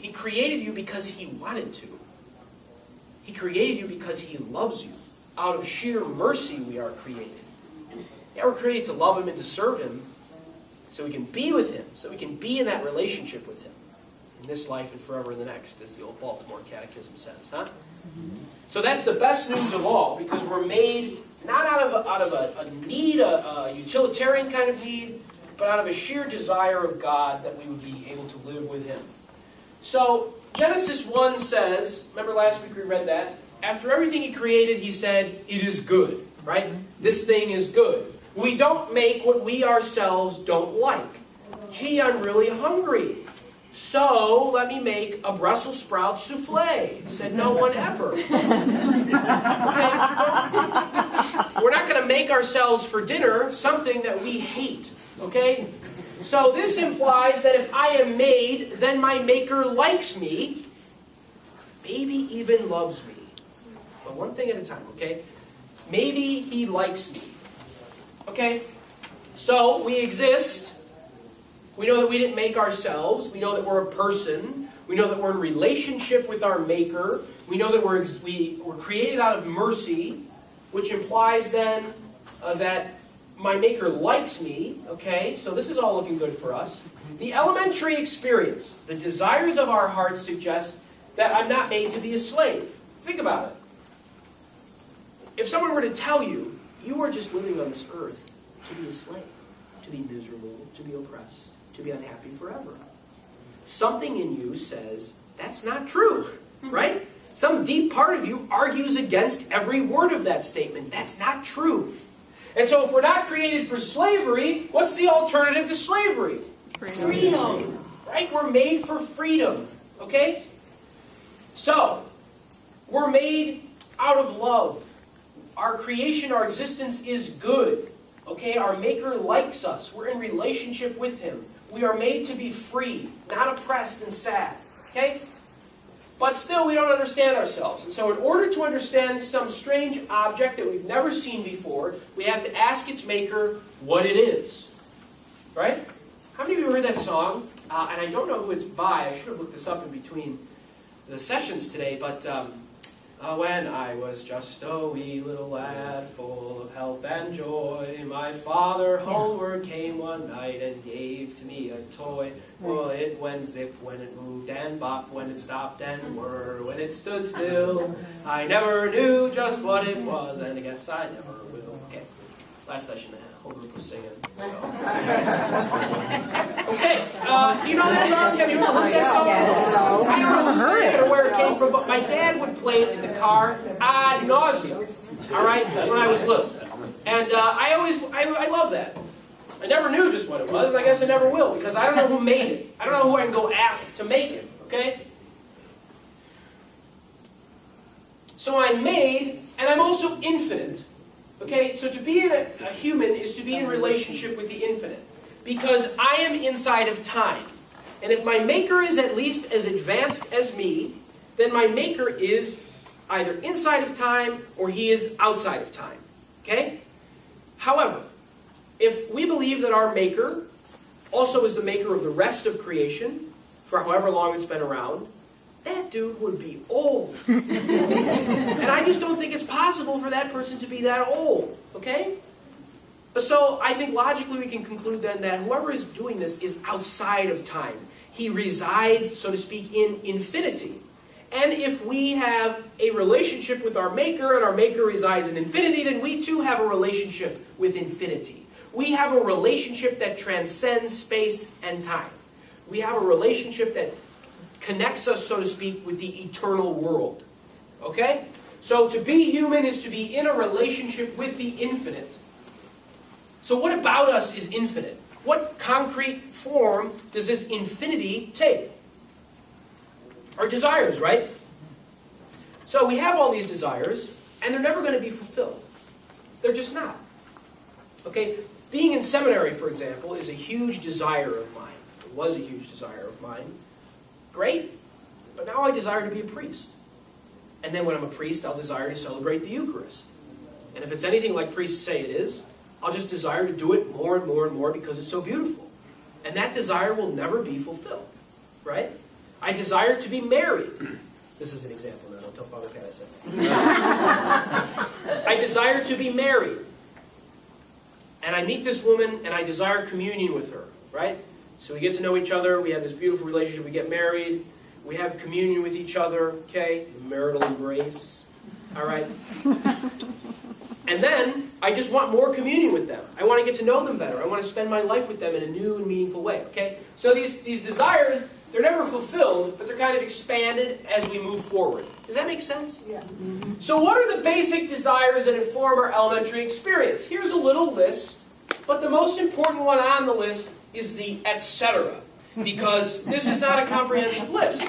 He created you because He wanted to. He created you because He loves you. Out of sheer mercy we are created. Yeah, we're created to love Him and to serve Him so we can be with Him, so we can be in that relationship with Him in this life and forever in the next, as the old Baltimore Catechism says, huh? So that's the best news of all, because we're made not out of a need, a utilitarian kind of need, but out of a sheer desire of God that we would be able to live with Him. So Genesis 1 says, remember last week we read that, after everything He created, He said, it is good, right? This thing is good. We don't make what we ourselves don't like. Gee, I'm really hungry. So, let me make a Brussels sprout souffle. Said no one ever. Okay, we're not going to make ourselves for dinner something that we hate. Okay? So this implies that if I am made, then my Maker likes me, maybe even loves me. But one thing at a time, okay? Maybe He likes me. Okay? So, we exist. We know that we didn't make ourselves. We know that we're a person. We know that we're in relationship with our Maker. We know that we're created out of mercy, which implies then that my Maker likes me. Okay, so this is all looking good for us. The elementary experience, the desires of our hearts suggest that I'm not made to be a slave. Think about it. If someone were to tell you, you are just living on this earth to be a slave, to be miserable, to be oppressed, to be unhappy forever. Something in you says, that's not true, right? Some deep part of you argues against every word of that statement. That's not true. And so if we're not created for slavery, what's the alternative to slavery? Freedom. Right? We're made for freedom. Okay? So, we're made out of love. Our creation, our existence is good. Okay? Our Maker likes us. We're in relationship with Him. We are made to be free, not oppressed and sad. Okay? But still, we don't understand ourselves. And so in order to understand some strange object that we've never seen before, we have to ask its Maker what it is. Right? How many of you heard that song? And I don't know who it's by. I should have looked this up in between the sessions today. But when I was just a wee little lad, full of health and joy, my father homeward came one night and gave to me a toy. Well, it went zip when it moved, and bop when it stopped, and whir when it stood still. I never knew just what it was, and I guess I never will. Okay, last session the whole group was singing. So. Okay, do you know that song? Have you ever heard that song? I don't know who sang it or where it came from, but my dad would play it in the car ad nauseum. All right, when I was little, and I love that. I never knew just what it was, and I guess I never will, because I don't know who made it. I don't know who I can go ask to make it. Okay. So I'm made, and I'm also infinite. Okay, so to be a human is to be in relationship with the infinite. Because I am inside of time. And if my Maker is at least as advanced as me, then my Maker is either inside of time or He is outside of time. Okay? However, if we believe that our Maker also is the Maker of the rest of creation, for however long it's been around, that dude would be old. And I just don't think it's possible for that person to be that old. Okay? So I think logically we can conclude then that whoever is doing this is outside of time. He resides, so to speak, in infinity. And if we have a relationship with our Maker and our Maker resides in infinity, then we too have a relationship with infinity. We have a relationship that transcends space and time. We have a relationship that connects us, so to speak, with the eternal world. Okay? So to be human is to be in a relationship with the infinite. So what about us is infinite? What concrete form does this infinity take? Our desires, right? So we have all these desires, and they're never going to be fulfilled. They're just not. Okay? Being in seminary, for example, is a huge desire of mine. It was a huge desire of mine. Great, but now I desire to be a priest. And then when I'm a priest, I'll desire to celebrate the Eucharist. And if it's anything like priests say it is, I'll just desire to do it more and more and more because it's so beautiful. And that desire will never be fulfilled, right? I desire to be married. This is an example now. Don't tell Father Pat I said that. I desire to be married. And I meet this woman, and I desire communion with her, right? So we get to know each other. We have this beautiful relationship. We get married. We have communion with each other, okay? Marital embrace, all right? And then I just want more communion with them. I want to get to know them better. I want to spend my life with them in a new and meaningful way, okay? So these desires, they're never fulfilled, but they're kind of expanded as we move forward. Does that make sense? Yeah. So what are the basic desires that inform our elementary experience? Here's a little list, but the most important one on the list is the etc. Because this is not a comprehensive list.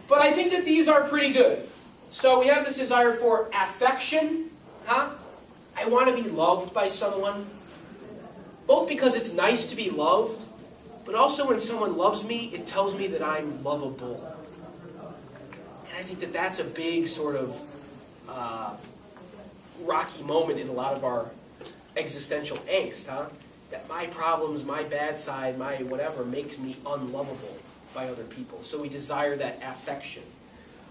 But I think that these are pretty good. So we have this desire for affection. I want to be loved by someone. Both because it's nice to be loved, but also when someone loves me, it tells me that I'm lovable. And I think that that's a big sort of rocky moment in a lot of our existential angst, that my problems, my bad side, my whatever makes me unlovable by other people. So we desire that affection.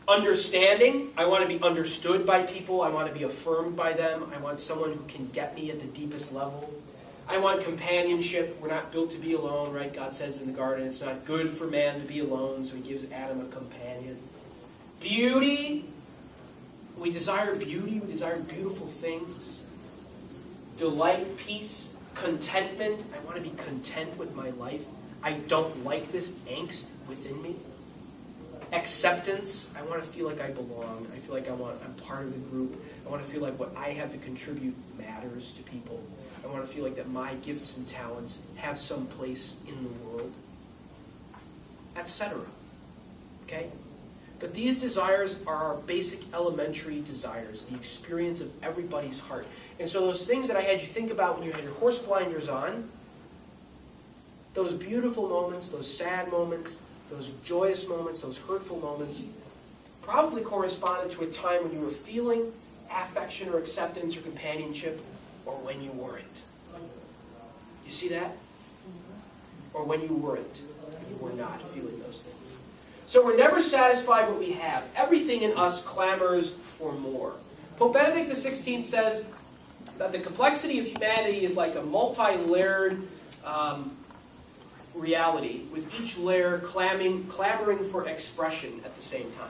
Understanding, I want to be understood by people. I want to be affirmed by them. I want someone who can get me at the deepest level. I want companionship. We're not built to be alone, right? God says in the garden, it's not good for man to be alone, so he gives Adam a companion. Beauty, we desire beauty. We desire beautiful things. Delight, peace, contentment. I want to be content with my life. I don't like this angst within me. Acceptance. I want to feel like I belong. I feel like I'm part of the group. I want to feel like what I have to contribute matters to people. I want to feel like that my gifts and talents have some place in the world, etc. Okay? But these desires are our basic elementary desires, the experience of everybody's heart. And so those things that I had you think about when you had your horse blinders on, those beautiful moments, those sad moments, those joyous moments, those hurtful moments, probably corresponded to a time when you were feeling affection or acceptance or companionship, or when you weren't. You see that? Or when you weren't, you were not feeling those things. So we're never satisfied with what we have. Everything in us clamors for more. Pope Benedict XVI says that the complexity of humanity is like a multi-layered reality, with each layer clamoring for expression at the same time.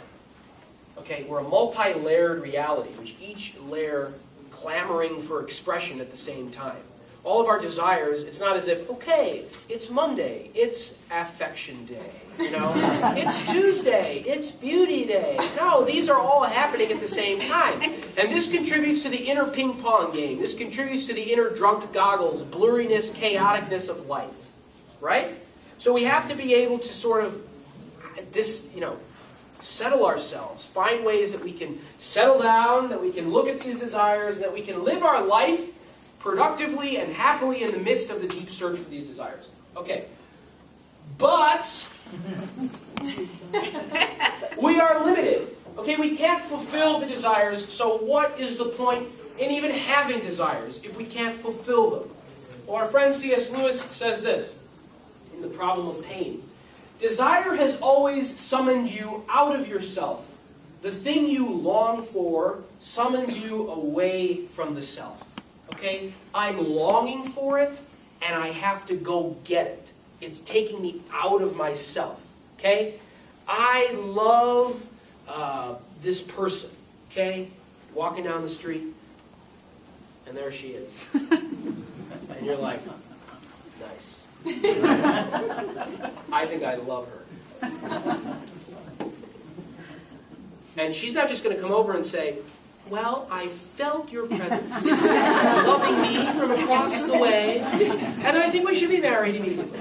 Okay, we're a multi-layered reality, with each layer clamoring for expression at the same time. All of our desires, it's not as if, okay, it's Monday, it's affection day, it's Tuesday, it's beauty day. No, these are all happening at the same time. And this contributes to the inner ping pong game. This contributes to the inner drunk goggles, blurriness, chaoticness of life. Right? So we have to be able to sort of, settle ourselves, find ways that we can settle down, that we can look at these desires, and that we can live our life productively and happily in the midst of the deep search for these desires. Okay. But we are limited. Okay, we can't fulfill the desires, so what is the point in even having desires if we can't fulfill them? Well, our friend C.S. Lewis says this in The Problem of Pain. Desire has always summoned you out of yourself. The thing you long for summons you away from the self. Okay? I'm longing for it, and I have to go get it. It's taking me out of myself. Okay? I love this person. Okay? Walking down the street, and there she is. And you're like, nice. I think I love her. And she's not just going to come over and say, well, I felt your presence, loving me from across the way, and I think we should be married immediately.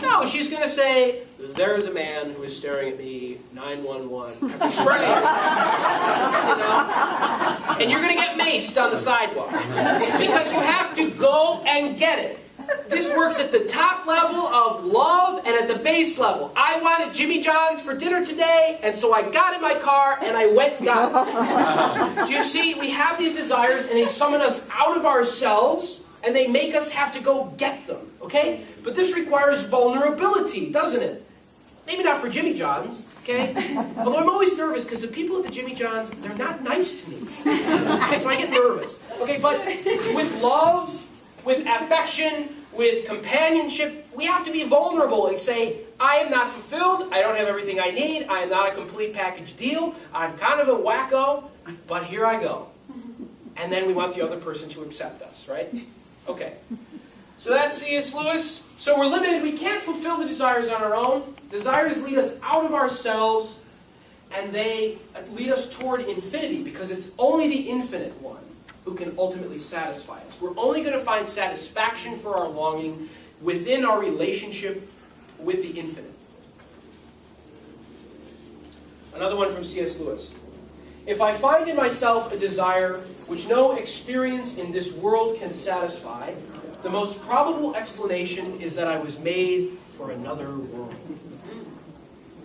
No, she's going to say, there's a man who is staring at me, 911, pepper spray. And you're going to get maced on the sidewalk. Because you have to go and get it. This works at the top level of love and at the base level. I wanted Jimmy John's for dinner today, and so I got in my car and I went and got it. Do you see? We have these desires, and they summon us out of ourselves, and they make us have to go get them. Okay? But this requires vulnerability, doesn't it? Maybe not for Jimmy John's, okay? Although I'm always nervous because the people at the Jimmy John's, they're not nice to me. Okay, so I get nervous. Okay, but with love, with affection, with companionship, we have to be vulnerable and say, I am not fulfilled, I don't have everything I need, I am not a complete package deal, I'm kind of a wacko, but here I go. And then we want the other person to accept us, right? Okay. So that's C.S. Lewis. So we're limited. We can't fulfill the desires on our own. Desires lead us out of ourselves, and they lead us toward infinity, because it's only the infinite one who can ultimately satisfy us. We're only going to find satisfaction for our longing within our relationship with the infinite. Another one from C.S. Lewis. If I find in myself a desire which no experience in this world can satisfy, the most probable explanation is that I was made for another world.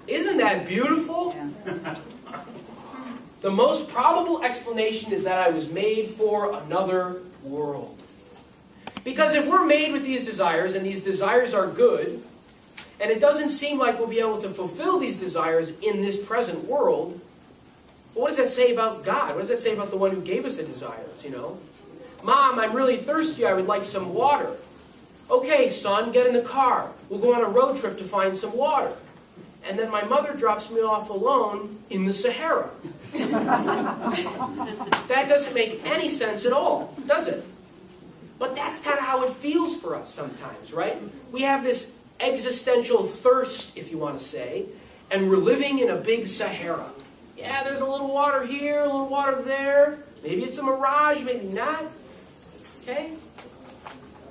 Isn't that beautiful? Yeah. The most probable explanation is that I was made for another world. Because if we're made with these desires, and these desires are good, and it doesn't seem like we'll be able to fulfill these desires in this present world, well, what does that say about God? What does that say about the one who gave us the desires, you know? Mom, I'm really thirsty. I would like some water. Okay, son, get in the car. We'll go on a road trip to find some water. And then my mother drops me off alone in the Sahara. That doesn't make any sense at all, does it? But that's kind of how it feels for us sometimes, right? We have this existential thirst, if you want to say, and we're living in a big Sahara. Yeah, there's a little water here, a little water there. Maybe it's a mirage, maybe not. Okay?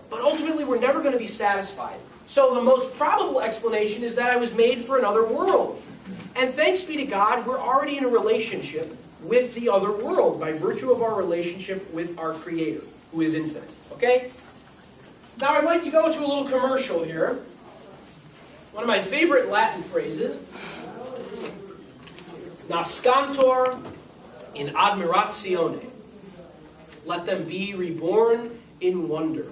But ultimately, we're never going to be satisfied. So the most probable explanation is that I was made for another world. And thanks be to God, we're already in a relationship with the other world by virtue of our relationship with our Creator, who is infinite. Okay? Now I'd like to go to a little commercial here. One of my favorite Latin phrases. Nascantor in admiratione. Let them be reborn in wonder.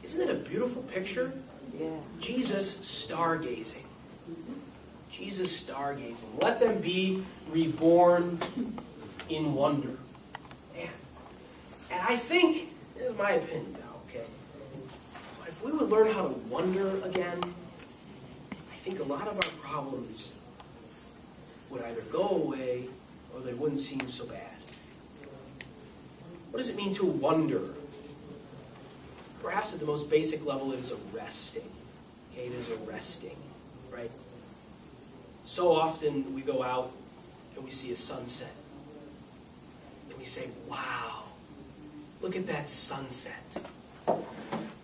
Isn't it a beautiful picture? Yeah. Jesus stargazing. Jesus stargazing. Let them be reborn in wonder. Man. And I think, this is my opinion now, okay? But if we would learn how to wonder again, I think a lot of our problems would either go away or they wouldn't seem so bad. What does it mean to wonder? Perhaps at the most basic level, it is a resting. Okay, it is a resting, right? So often we go out and we see a sunset. And we say, wow, look at that sunset. All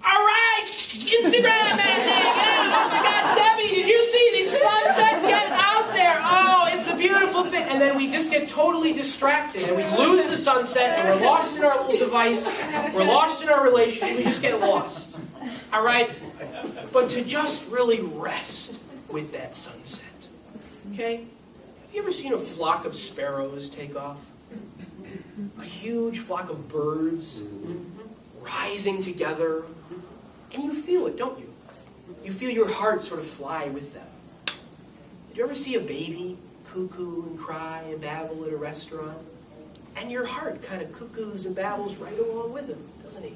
right, Instagram that thing. Yeah, oh my God, Debbie, did you see the sunset? Get out there. Oh, it's a beautiful thing. And then we just get totally distracted and we lose the sunset and we're lost in our little device. We're lost in our relationship. We just get lost. All right? But to just really rest with that sunset. Okay? Have you ever seen a flock of sparrows take off? A huge flock of birds rising together. And you feel it, don't you? You feel your heart sort of fly with them. Did you ever see a baby cuckoo and cry and babble at a restaurant? And your heart kind of cuckoos and babbles right along with them, doesn't it?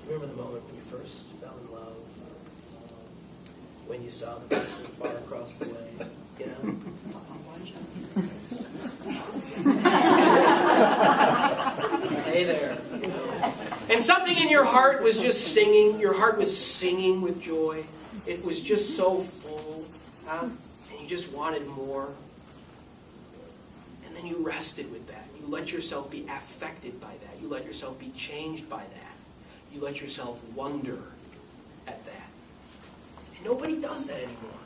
Remember the moment when you first fell in love? When you saw the person far across the way? You know? Hey there. And something in your heart was just singing. Your heart was singing with joy. It was just so full. Huh? And you just wanted more. And then you rested with that. You let yourself be affected by that. You let yourself be changed by that. You let yourself wonder at that. And nobody does that anymore.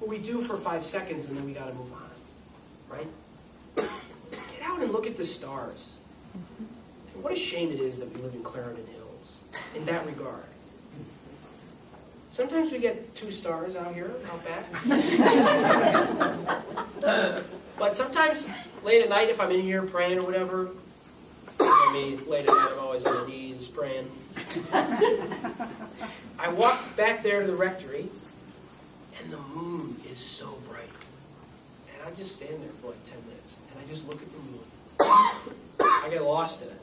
Well, we do for 5 seconds and then we got to move on. Right? Get out and look at the stars. And what a shame it is that we live in Clarendon Hills in that regard. Sometimes we get 2 stars out here, out back. But sometimes, late at night, if I'm in here praying or whatever, I mean, late at night, I'm always on my knees praying. I walk back there to the rectory, and and the moon is so bright. And I just stand there for like 10 minutes, and I just look at the moon. I get lost in it.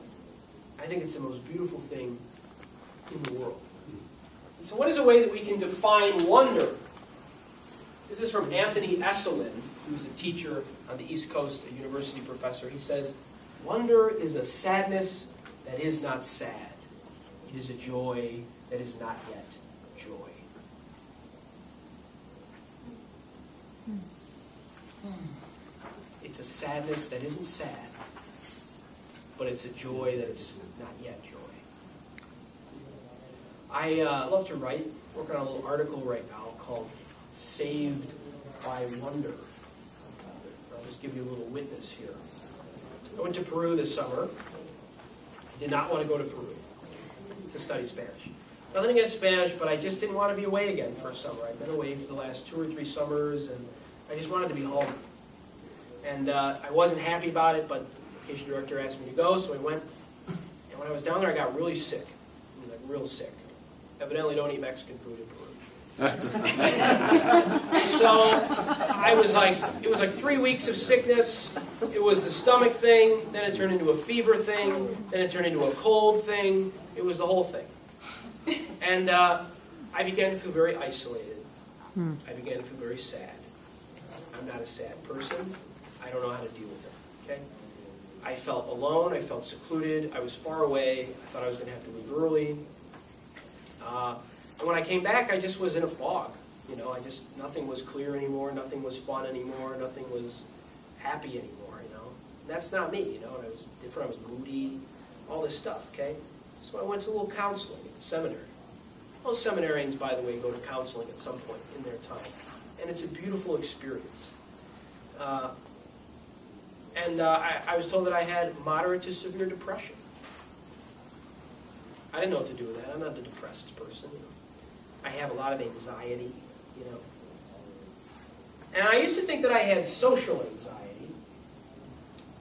I think it's the most beautiful thing in the world. So what is a way that we can define wonder? This is from Anthony Esselin, who's a teacher on the East Coast, a university professor. He says, wonder is a sadness that is not sad. It is a joy that is not yet joy. It's a sadness that isn't sad, but it's a joy that is not yet joy. I love to write, working on a little article right now called Saved by Wonder. I'll just give you a little witness here. I went to Peru this summer. I did not want to go to Peru to study Spanish. Nothing against Spanish, but I just didn't want to be away again for a summer. I've been away for the last 2 or 3 summers, and I just wanted to be home. And I wasn't happy about it, but the vacation director asked me to go, so I went. And when I was down there, I got really sick. I mean, like real sick. Evidently don't eat Mexican food in Peru. So I was like, it was like 3 weeks of sickness. It was the stomach thing, then it turned into a fever thing, then it turned into a cold thing. It was the whole thing. And I began to feel very isolated. I began to feel very sad. I'm not a sad person. I don't know how to deal with it. Okay? I felt alone. I felt secluded. I was far away. I thought I was going to have to leave early. And when I came back, I just was in a fog. You know, nothing was clear anymore. Nothing was fun anymore. Nothing was happy anymore. You know, and that's not me. You know, and I was different. I was moody. All this stuff. Okay. So I went to a little counseling at the seminary. Most seminarians, by the way, go to counseling at some point in their time, and it's a beautiful experience. I was told that I had moderate to severe depression. I didn't know what to do with that. I'm not a depressed person. You know. I have a lot of anxiety, you know. And I used to think that I had social anxiety,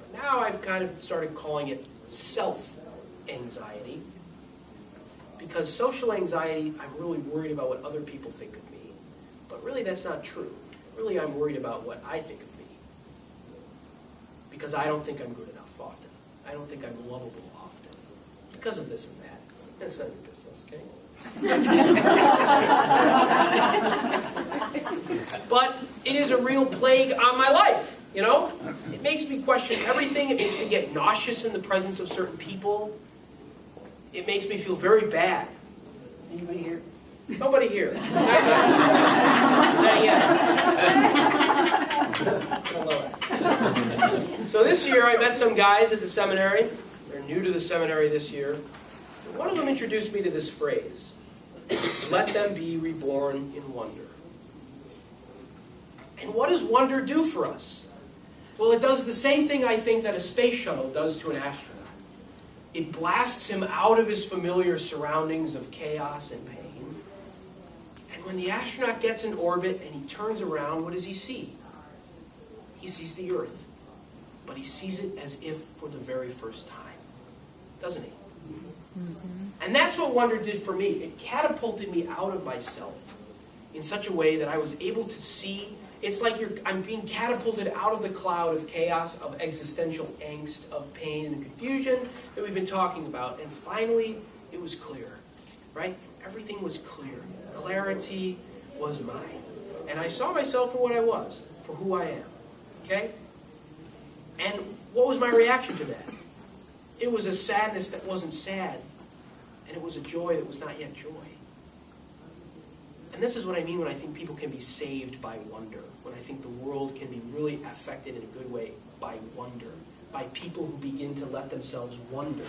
but now I've kind of started calling it self-anxiety. Because social anxiety, I'm really worried about what other people think of me. But really that's not true. Really I'm worried about what I think of me. Because I don't think I'm good enough often. I don't think I'm lovable often. Because of this and that. And it's none of your business, okay? But it is a real plague on my life, you know? It makes me question everything. It makes me get nauseous in the presence of certain people. It makes me feel very bad. Anybody here? Nobody here. Not yet. So this year I met some guys at the seminary. They're new to the seminary this year. And one of them introduced me to this phrase, let them be reborn in wonder. And what does wonder do for us? Well, it does the same thing I think that a space shuttle does to an astronaut. It blasts him out of his familiar surroundings of chaos and pain. And when the astronaut gets in orbit and he turns around, what does he see? He sees the Earth. But he sees it as if for the very first time. Doesn't he? Mm-hmm. And that's what wonder did for me. It catapulted me out of myself in such a way that I was able to see. It's like I'm being catapulted out of the cloud of chaos, of existential angst, of pain and confusion that we've been talking about. And finally, it was clear, right? Everything was clear. Clarity was mine. And I saw myself for what I was, for who I am, okay? And what was my reaction to that? It was a sadness that wasn't sad, and it was a joy that was not yet joy. And this is what I mean when I think people can be saved by wonder, when I think the world can be really affected in a good way by wonder, by people who begin to let themselves wonder.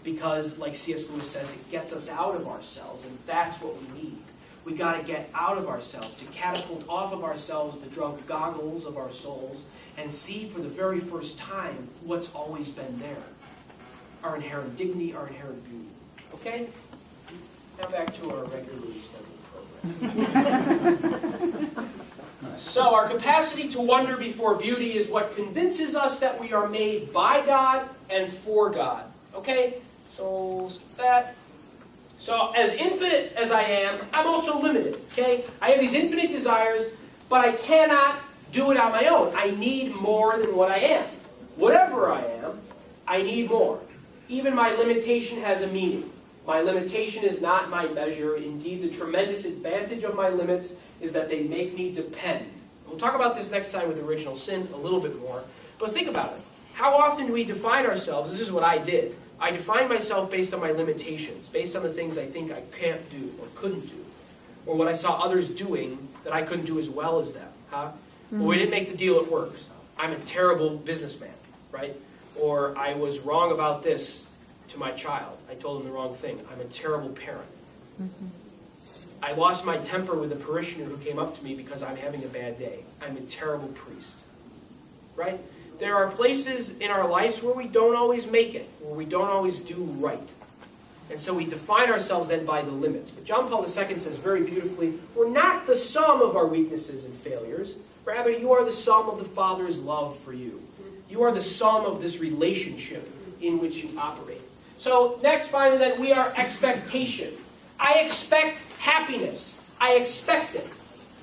Because, like C.S. Lewis says, it gets us out of ourselves, and that's what we need. We got to get out of ourselves, to catapult off of ourselves the drunk goggles of our souls, and see for the very first time what's always been there. Our inherent dignity, our inherent beauty. Okay? Now back to our regularly scheduled program. So our capacity to wonder before beauty is what convinces us that we are made by God and for God. Okay? So skip that. So as infinite as I am, I'm also limited. Okay? I have these infinite desires. but I cannot do it on my own. I need more than what I am. Whatever I am, I need more. Even my limitation has a meaning. My limitation is not my measure. Indeed, the tremendous advantage of my limits is that they make me depend. We'll talk about this next time with original sin a little bit more. But think about it. How often do we define ourselves? This is what I did. I defined myself based on my limitations, based on the things I think I can't do or couldn't do, or what I saw others doing that I couldn't do as well as them. Huh? Well, we didn't make the deal at work. I'm a terrible businessman, right? Or I was wrong about this to my child. I told him the wrong thing. I'm a terrible parent. I lost my temper with a parishioner who came up to me because I'm having a bad day. I'm a terrible priest. Right? There are places in our lives where we don't always make it, where we don't always do right. And so we define ourselves then by the limits. But John Paul II says very beautifully, we're not the sum of our weaknesses and failures. Rather, you are the sum of the Father's love for you. You are the sum of this relationship in which you operate. So next, finally, then, we are expectation. I expect happiness. I expect it.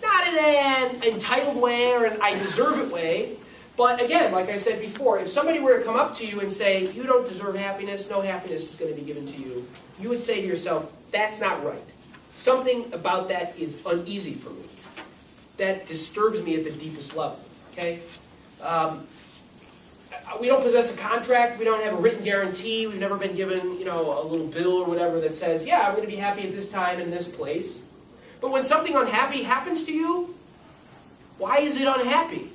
Not in an entitled way or an I deserve it way. But again, like I said before, if somebody were to come up to you and say, you don't deserve happiness, no happiness is going to be given to you, you would say to yourself, that's not right. Something about that is uneasy for me. That disturbs me at the deepest level. Okay? We don't possess a contract. We don't have a written guarantee. We've never been given, a little bill or whatever that says, yeah, I'm going to be happy at this time in this place. But when something unhappy happens to you, why is it unhappy?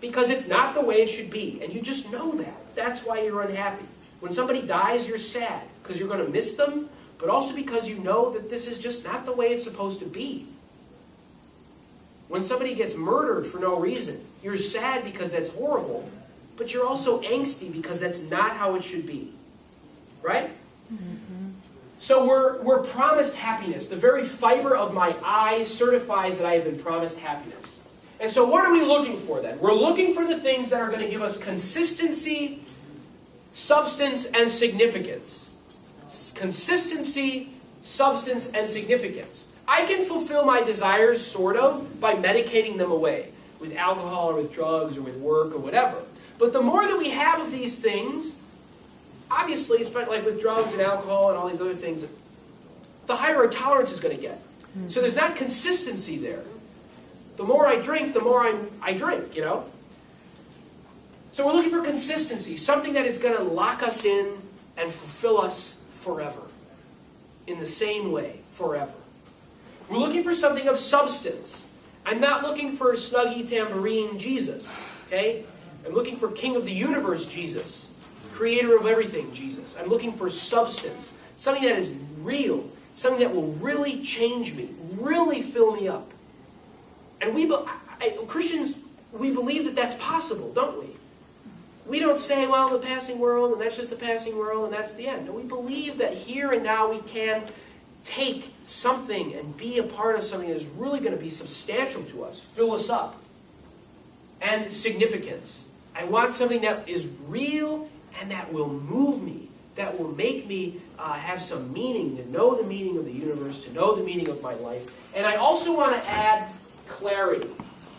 Because it's not the way it should be. And you just know that. That's why you're unhappy. When somebody dies, you're sad because you're going to miss them, but also because you know that this is just not the way it's supposed to be. When somebody gets murdered for no reason, you're sad because that's horrible, but you're also angsty because that's not how it should be. Right? Mm-hmm. So we're promised happiness. The very fiber of my eye certifies that I have been promised happiness. And so what are we looking for then? We're looking for the things that are going to give us consistency, substance, and significance. Consistency, substance, and significance. I can fulfill my desires, sort of, by medicating them away with alcohol or with drugs or with work or whatever. But the more that we have of these things, obviously, it's like with drugs and alcohol and all these other things, the higher our tolerance is going to get. So there's not consistency there. The more I drink, the more I drink, So we're looking for consistency, something that is going to lock us in and fulfill us forever. In the same way, forever. We're looking for something of substance. I'm not looking for Snuggy Tambourine Jesus, okay? I'm looking for King of the Universe Jesus, Creator of everything Jesus. I'm looking for substance, something that is real, something that will really change me, really fill me up. And Christians, we believe that that's possible, don't we? We don't say, well, the passing world, and that's just the passing world, and that's the end. No, we believe that here and now we can take something and be a part of something that is really going to be substantial to us, fill us up. And significance. I want something that is real and that will move me, that will make me have some meaning, to know the meaning of the universe, to know the meaning of my life. And I also want to add clarity.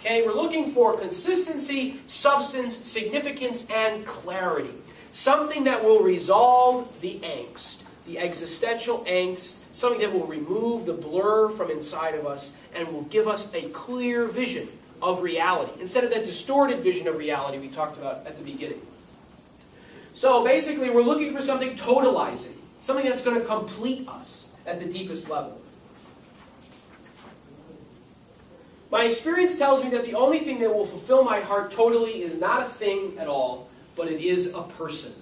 Okay, we're looking for consistency, substance, significance, and clarity. Something that will resolve the angst, the existential angst, something that will remove the blur from inside of us and will give us a clear vision of reality, instead of that distorted vision of reality we talked about at the beginning. So basically, we're looking for something totalizing, something that's going to complete us at the deepest level. My experience tells me that the only thing that will fulfill my heart totally is not a thing at all, but it is a person.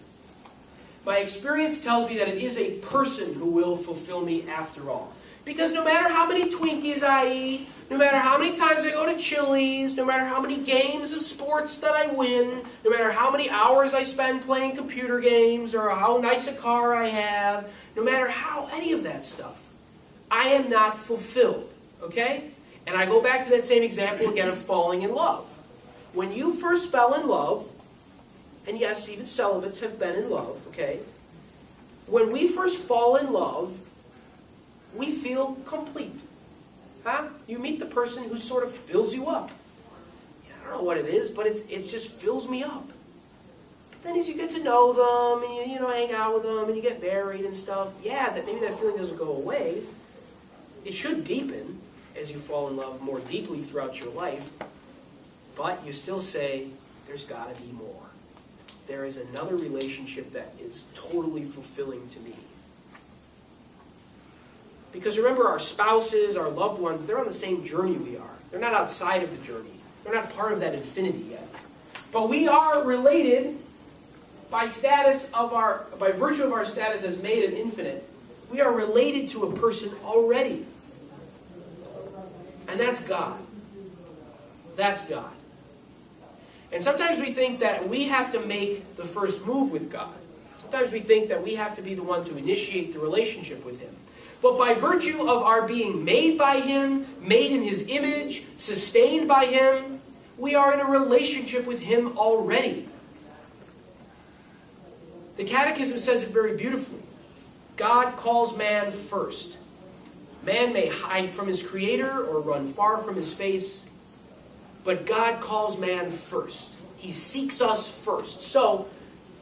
My experience tells me that it is a person who will fulfill me after all. Because no matter how many Twinkies I eat, no matter how many times I go to Chili's, no matter how many games of sports that I win, no matter how many hours I spend playing computer games, or how nice a car I have, no matter how any of that stuff, I am not fulfilled. Okay? And I go back to that same example again of falling in love. When you first fell in love, and yes, even celibates have been in love, okay? When we first fall in love, we feel complete. You meet the person who sort of fills you up. I don't know what it is, but it just fills me up. Then as you get to know them, and you hang out with them, and you get married and stuff, maybe that feeling doesn't go away. It should deepen as you fall in love more deeply throughout your life, but you still say, there's got to be more. There is another relationship that is totally fulfilling to me. Because remember, our spouses, our loved ones, they're on the same journey we are. They're not outside of the journey. They're not part of that infinity yet. But we are related by virtue of our status as made and infinite. We are related to a person already. And that's God. That's God. And sometimes we think that we have to make the first move with God. Sometimes we think that we have to be the one to initiate the relationship with Him. But by virtue of our being made by Him, made in His image, sustained by Him, we are in a relationship with Him already. The Catechism says it very beautifully. God calls man first. Man may hide from his Creator or run far from His face, but God calls man first. He seeks us first. So,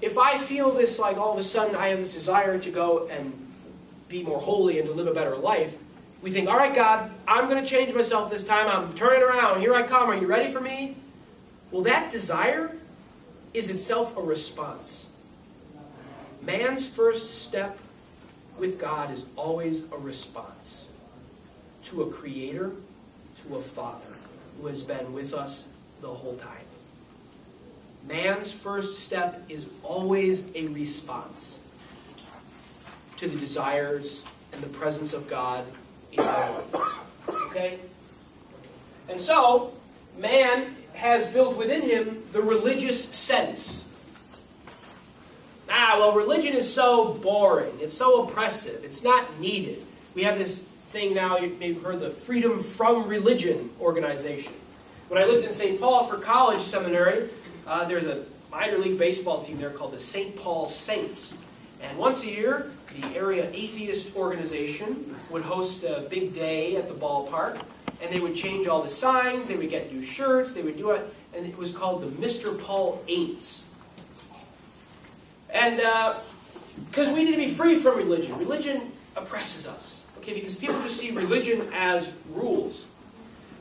if I feel this, like all of a sudden I have this desire to go and be more holy and to live a better life, we think, all right, God, I'm going to change myself this time. I'm turning around. Here I come. Are you ready for me? Well, that desire is itself a response. Man's first step with God is always a response to a Creator, to a Father who has been with us the whole time. Man's first step is always a response to the desires and the presence of God in our life. Okay? And so, man has built within him the religious sense. Religion is so boring. It's so oppressive. It's not needed. We have this thing now, you may have heard, the Freedom from Religion organization. When I lived in St. Paul for college seminary, there's a minor league baseball team there called the St. Paul Saints. And once a year, the area atheist organization would host a big day at the ballpark, and they would change all the signs, they would get new shirts, they would do it, and it was called the Mr. Paul Ain'ts. And because we need to be free from religion. Religion oppresses us, okay, because people just see religion as rules.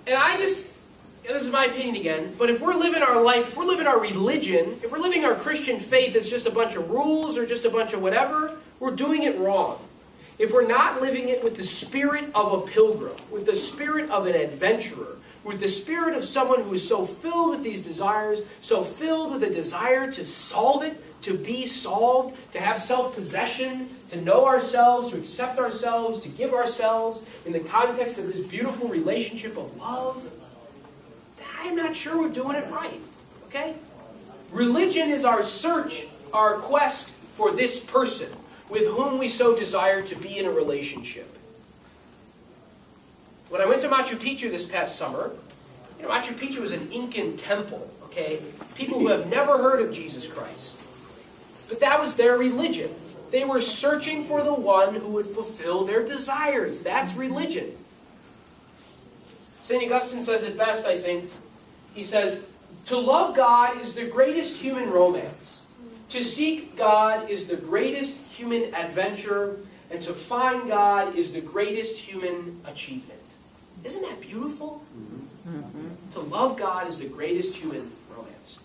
And this is my opinion again, but if we're living our life, if we're living our religion, if we're living our Christian faith as just a bunch of rules or just a bunch of whatever, we're doing it wrong. If we're not living it with the spirit of a pilgrim, with the spirit of an adventurer, with the spirit of someone who is so filled with these desires, so filled with a desire to solve it, to be solved, to have self-possession, to know ourselves, to accept ourselves, to give ourselves in the context of this beautiful relationship of love, I'm not sure we're doing it right. Okay? Religion is our search, our quest for this person with whom we so desire to be in a relationship. When I went to Machu Picchu this past summer, Machu Picchu is an Incan temple, okay? People who have never heard of Jesus Christ. But that was their religion. They were searching for the one who would fulfill their desires. That's religion. St. Augustine says it best, I think. He says, to love God is the greatest human romance. To seek God is the greatest human adventure. And to find God is the greatest human achievement. Isn't that beautiful? Mm-hmm. To love God is the greatest human romance.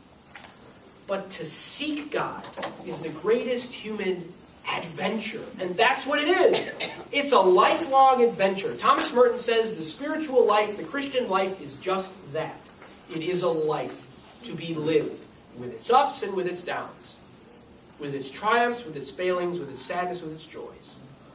But to seek God is the greatest human adventure. And that's what it is. It's a lifelong adventure. Thomas Merton says the spiritual life, the Christian life, is just that. It is a life to be lived with its ups and with its downs, with its triumphs, with its failings, with its sadness, with its joys.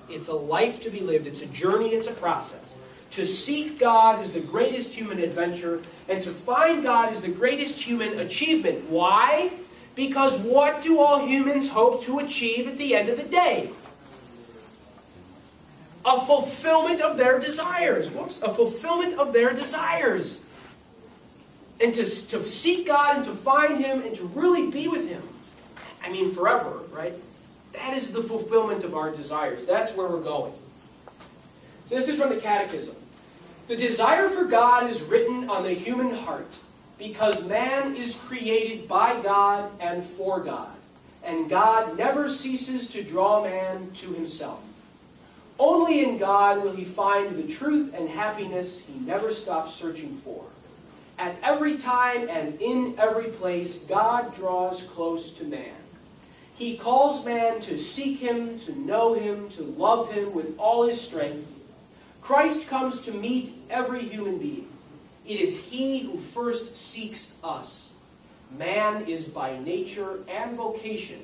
It's a life to be lived. It's a journey. It's a process. To seek God is the greatest human adventure, and to find God is the greatest human achievement. Why? Because what do all humans hope to achieve at the end of the day? A fulfillment of their desires. A fulfillment of their desires. And to seek God and to find Him and to really be with Him. I mean, forever, right? That is the fulfillment of our desires. That's where we're going. So this is from the Catechism. The desire for God is written on the human heart because man is created by God and for God, and God never ceases to draw man to himself. Only in God will he find the truth and happiness he never stops searching for. At every time and in every place, God draws close to man. He calls man to seek him, to know him, to love him with all his strength. Christ comes to meet every human being. It is he who first seeks us. Man is by nature and vocation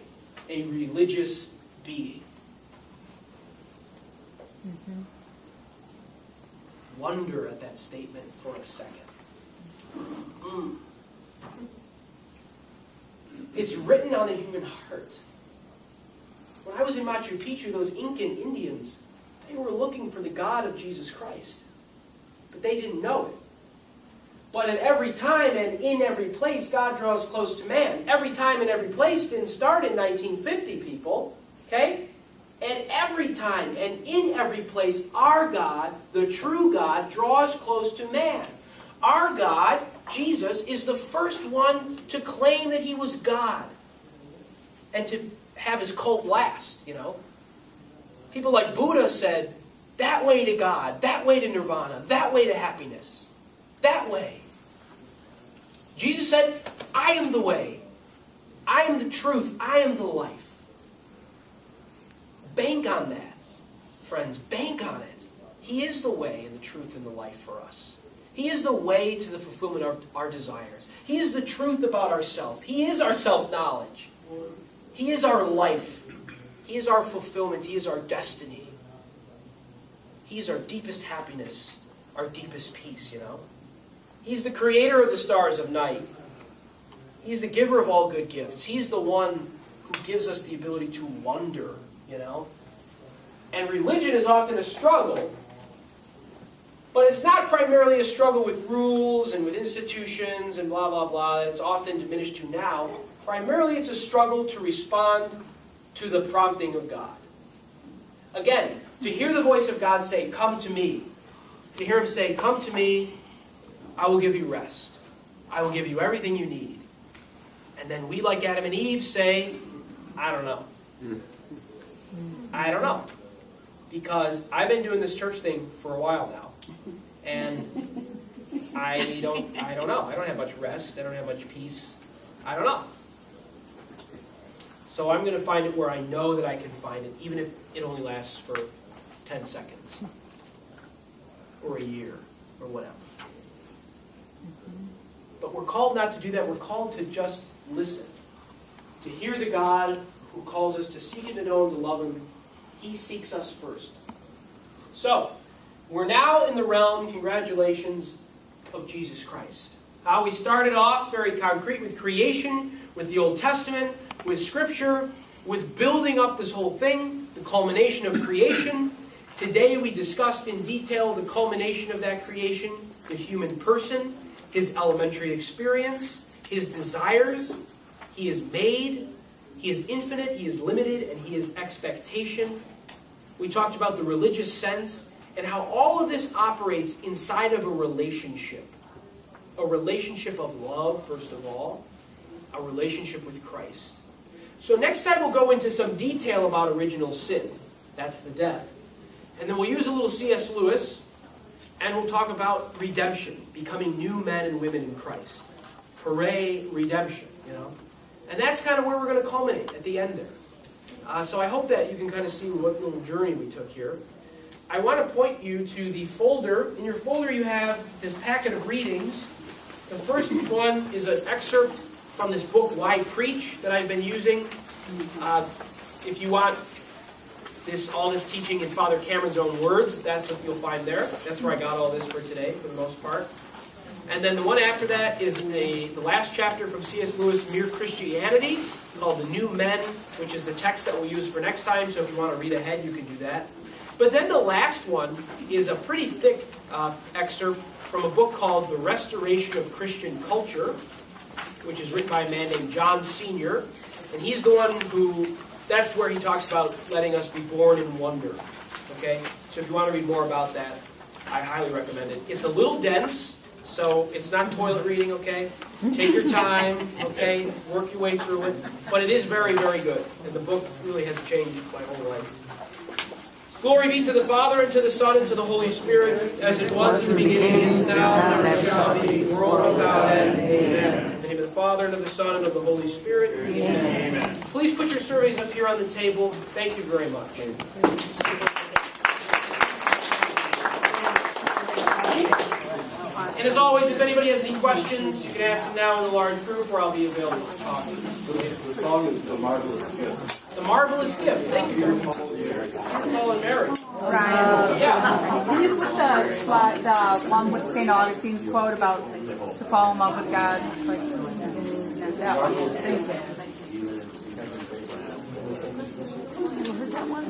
a religious being. Wonder at that statement for a second. It's written on the human heart. When I was in Machu Picchu, those Incan Indians, they were looking for the God of Jesus Christ. But they didn't know it. But at every time and in every place, God draws close to man. Every time and every place didn't start in 1950, people. Okay? At every time and in every place, our God, the true God, draws close to man. Our God, Jesus, is the first one to claim that he was God. And to have his cult last, you know. People like Buddha said, that way to God, that way to nirvana, that way to happiness. That way. Jesus said, I am the way. I am the truth. I am the life. Bank on that, friends. Bank on it. He is the way and the truth and the life for us. He is the way to the fulfillment of our desires. He is the truth about ourselves. He is our self-knowledge. He is our life. He is our fulfillment. He is our destiny. He is our deepest happiness, our deepest peace, you know. He's the creator of the stars of night. He's the giver of all good gifts. He's the one who gives us the ability to wonder, you know. And religion is often a struggle, but it's not primarily a struggle with rules and with institutions and blah, blah, blah. It's often diminished to now. Primarily it's a struggle to respond to the prompting of God. Again, to hear the voice of God say, come to me. To hear him say, come to me, I will give you rest. I will give you everything you need. And then we, like Adam and Eve, say, I don't know. I don't know. Because I've been doing this church thing for a while now. And I don't know. I don't have much rest. I don't have much peace. I don't know. So I'm going to find it where I know that I can find it, even if it only lasts for 10 seconds. Or a year. Or whatever. But we're called not to do that. We're called to just listen. To hear the God who calls us to seek and to know and to love him. He seeks us first. So, we're now in the realm, congratulations, of Jesus Christ. How we started off very concrete with creation, with the Old Testament, with Scripture, with building up this whole thing, the culmination of creation. Today we discussed in detail the culmination of that creation, the human person, his elementary experience, his desires. He is made, he is infinite, he is limited, and he is expectation. We talked about the religious sense and how all of this operates inside of a relationship. A relationship of love, first of all. A relationship with Christ. So next time we'll go into some detail about original sin. That's the death. And then we'll use a little C.S. Lewis, and we'll talk about redemption, becoming new men and women in Christ. Hooray, redemption, you know. And that's kind of where we're going to culminate at the end there. So I hope that you can kind of see what little journey we took here. I want to point you to the folder. In your folder you have this packet of readings. The first one is an excerpt from this book, Why Preach, that I've been using. If you want all this teaching in Father Cameron's own words, that's what you'll find there. That's where I got all this for today, for the most part. And then the one after that is in the last chapter from C.S. Lewis, Mere Christianity, called The New Men, which is the text that we'll use for next time. So if you want to read ahead, you can do that. But then the last one is a pretty thick excerpt from a book called The Restoration of Christian Culture, which is written by a man named John Senior. And he's the one who, that's where he talks about letting us be born in wonder. Okay? So if you want to read more about that, I highly recommend it. It's a little dense, so it's not toilet reading, okay? Take your time, okay? Work your way through it. But it is very, very good. And the book really has changed my whole life. Glory be to the Father, and to the Son, and to the Holy Spirit, as it was in the beginning, is now, and ever shall be, world without end. Amen. In the name of the Father, and of the Son, and of the Holy Spirit. Amen. Please put your surveys up here on the table. Thank you very much. And as always, if anybody has any questions, you can ask them now in the large group, or I'll be available to talk. The song is The Marvelous Gift. The Marvelous Gift. Thank you. Paul and Mary. Ryan, Yeah. can you put the slide, the one with St. Augustine's quote about to fall in love with God? Like, that one. Thank you. You heard that one?